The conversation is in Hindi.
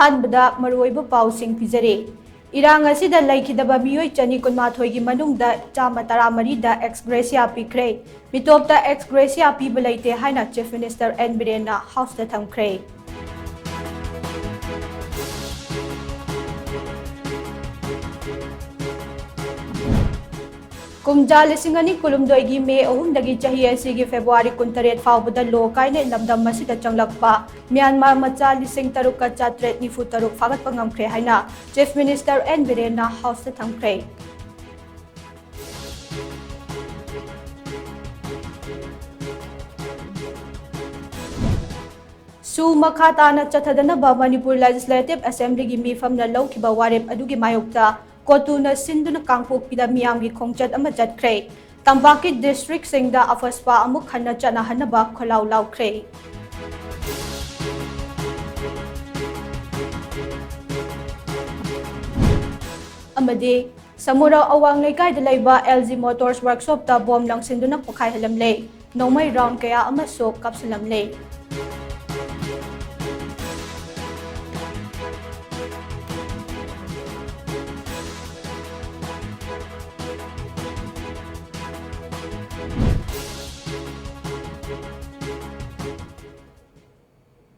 अहानबदा मरुओइबा पाउसिंग पिजरे इरांग असिदा लैखिदबा मियोय चनी कुनमाथोयगी मनुंगदा Chama तरामरीदा x gratia पिख्रे मितोपता x gratia पीबा लैते हाइना चीफ मिनिस्टर एन बिरेनना हाउसदा थमख्रे कुमजा लिसिंगनी कुलुमदोइगी मे अहुमदगी चाही असिगी फेब्रुआरी 23 फाउबदा लो काइने लमदम मसिदा चंगलकपा म्यांमार मचा लिसिंग तरुक चात्रेट निफु तरुक फागतपा ngamkhre haina chief minister N बिरेनना हाउसदा थमख्रे सु मखा ताना चथदनबा मणिपुर लेजिस्लेटिव असेंबली की मीफमना लौखिबा वारेप अदुगी मायोक्ता कोतुना सिंधुना कांगपोकपिदा मियामगी खोंगचत अमा चतख्रे तंबाकी डिस्ट्रिक्ट सिंगदा अफस्पा अमुक खन्ना चना हनबा खोलाव लाउख्रे अमदे समुरा अवांग लेकाइदा लैबा एलजी मोटर्स वर्कशॉप ता बॉम्ब लंगसिंदुना पोखाइहलमले नोमै राउंड कया अमा सोक कपसलमले